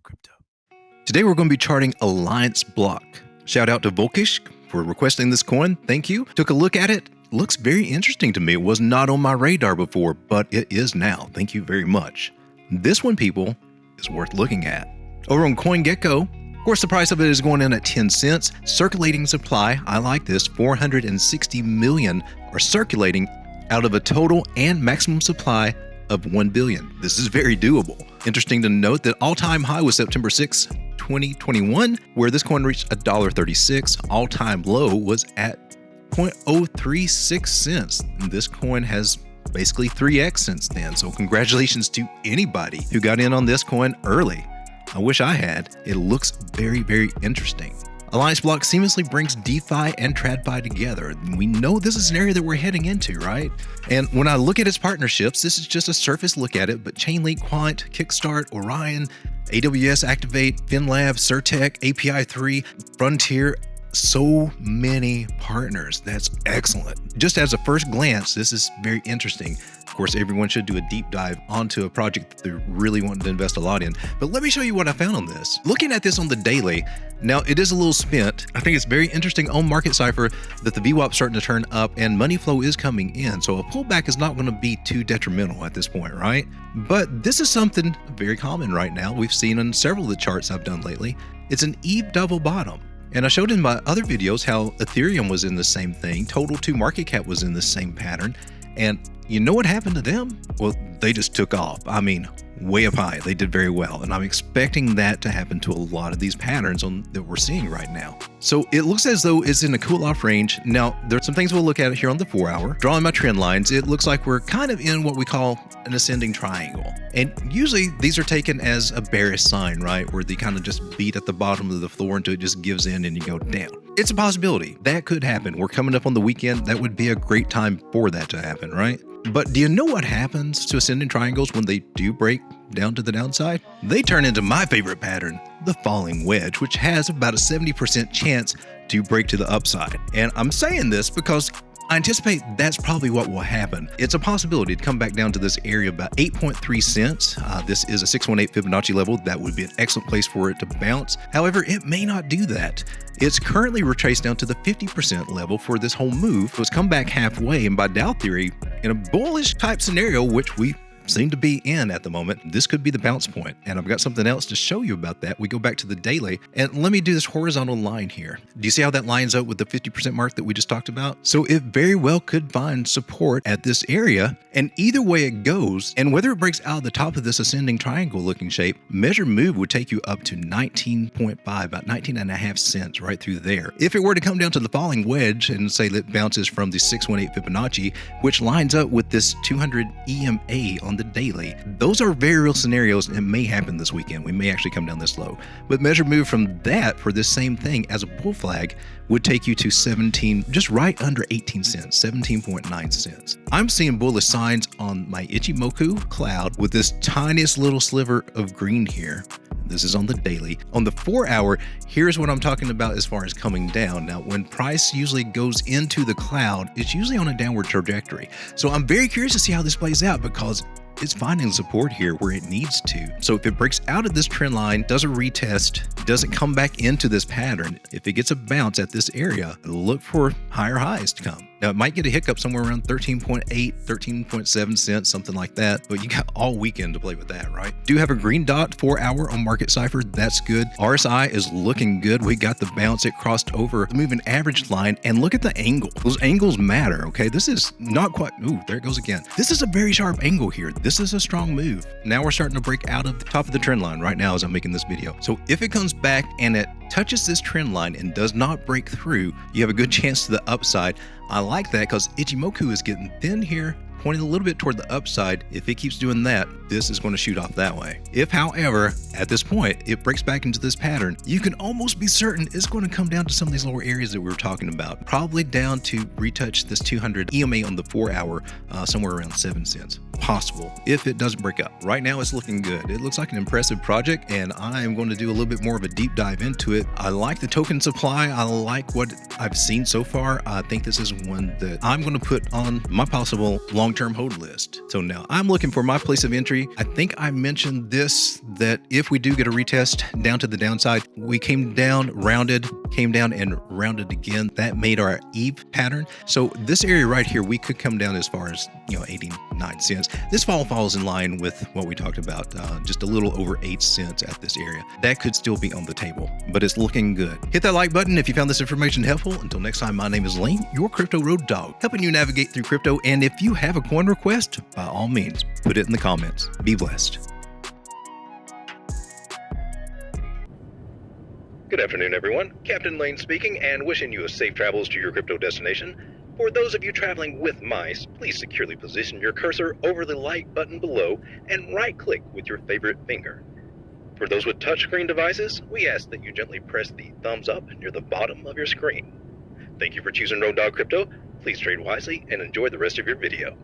Crypto. Today we're going to be charting AllianceBlock. Shout out to Volkish for requesting this coin. Thank you. Took a look at it. Looks very interesting to me. It was not on my radar before, but it is now. Thank you very much. This one, people, is worth looking at. Over on CoinGecko, of course, the price of it is going in at 10 cents. Circulating supply, I like this, 460 million are circulating out of a total and maximum supply of 1 billion. This is very doable. Interesting to note that all-time high was September 6, 2021, where this coin reached $1.36. All-time low was at 0.036 cents. And this coin has basically 3x since then. So congratulations to anybody who got in on this coin early. I wish I had. It looks very, very interesting. AllianceBlock seamlessly brings DeFi and TradFi together. We know this is an area that we're heading into, right? And when I look at its partnerships, this is just a surface look at it, but Chainlink, Quant, Kickstart, Orion, AWS Activate, FinLab, Certec, API 3, Frontier, so many partners. That's excellent. Just as a first glance, this is very interesting. Of course, everyone should do a deep dive onto a project that they're really wanting to invest a lot in. But let me show you what I found on this. Looking at this on the daily, now it is a little spent. I think it's very interesting on Market Cipher that the VWAP is starting to turn up and money flow is coming in. So a pullback is not going to be too detrimental at this point, right? But this is something very common right now. We've seen on several of the charts I've done lately. It's an Eve double bottom. And I showed in my other videos how Ethereum was in the same thing. Total 2 market cap was in the same pattern. And you know what happened to them? Well, they just took off. I mean, way up high. They did very well. And I'm expecting that to happen to a lot of these patterns that we're seeing right now. So it looks as though it's in a cool off range. Now, there's some things we'll look at here on the 4 hour. Drawing my trend lines, it looks like we're kind of in what we call an ascending triangle. And usually these are taken as a bearish sign, right? Where they kind of just beat at the bottom of the floor until it just gives in and you go down. It's a possibility. That could happen. We're coming up on the weekend. That would be a great time for that to happen, right? But do you know what happens to ascending triangles when they do break down to the downside? They turn into my favorite pattern, the falling wedge, which has about a 70% chance to break to the upside. And I'm saying this because I anticipate that's probably what will happen. It's a possibility to come back down to this area about 8.3 cents. This is a 618 Fibonacci level. That would be an excellent place for it to bounce. However, it may not do that. It's currently retraced down to the 50% level for this whole move. It's come back halfway, and by Dow theory, in a bullish type scenario, which we seem to be in at the moment, this could be the bounce point. And I've got something else to show you about that. We go back to the daily, and let me do this horizontal line here. Do you see how that lines up with the 50% mark that we just talked about? So it very well could find support at this area, and either way it goes, and whether it breaks out of the top of this ascending triangle looking shape, measured move would take you up to 19.5, about 19.5 cents right through there. If it were to come down to the falling wedge and say that bounces from the 618 Fibonacci, which lines up with this 200 EMA on the daily, those are very real scenarios and it may happen this weekend. We may actually come down this low. But measured move from that for this same thing as a bull flag would take you to 17, just right under 18 cents, 17.9 cents. I'm seeing bullish signs on my Ichimoku cloud with this tiniest little sliver of green here. This is on the daily. On the 4 hour, here's what I'm talking about as far as coming down. Now, when price usually goes into the cloud, it's usually on a downward trajectory. So I'm very curious to see how this plays out because it's finding support here where it needs to. So if it breaks out of this trend line, does a retest, doesn't come back into this pattern, if it gets a bounce at this area, look for higher highs to come. Now, it might get a hiccup somewhere around 13.8, 13.7 cents, something like that, but you got all weekend to play with that, right? Do have a green dot 4 hour on Market Cipher. That's good. RSI is looking good. We got the bounce. It crossed over the moving average line, and look at the angle. Those angles matter, okay? This is not quite, ooh, there it goes again. This is a very sharp angle here. This is a strong move. Now we're starting to break out of the top of the trend line right now as I'm making this video. So if it comes back and it touches this trend line and does not break through, you have a good chance to the upside. I like that because Ichimoku is getting thin here, pointing a little bit toward the upside. If it keeps doing that, this is going to shoot off that way. If, however, at this point, it breaks back into this pattern, you can almost be certain it's going to come down to some of these lower areas that we were talking about, probably down to retouch this 200 EMA on the 4 hour, somewhere around 7 cents. Possible if it doesn't break up. Right now it's looking good. It looks like an impressive project, and I am going to do a little bit more of a deep dive into it. I like the token supply. I like what I've seen so far. I think this is one that I'm going to put on my possible long-term hold list. So now I'm looking for my place of entry. I think I mentioned this, that if if we do get a retest down to the downside, we came down, rounded, came down and rounded again. That made our Eve pattern. So this area right here, we could come down as far as 89 cents. This fall falls in line with what we talked about, just a little over 8 cents at this area. That could still be on the table, but it's looking good. Hit that like button if you found this information helpful. Until next time, my name is Lane, your crypto road dog, helping you navigate through crypto. And if you have a coin request, by all means, put it in the comments. Be blessed. Good afternoon, everyone. Captain Lane speaking, and wishing you a safe travels to your crypto destination. For those of you traveling with mice, please securely position your cursor over the like button below and right-click with your favorite finger. For those with touchscreen devices, we ask that you gently press the thumbs up near the bottom of your screen. Thank you for choosing Road Dog Crypto. Please trade wisely and enjoy the rest of your video.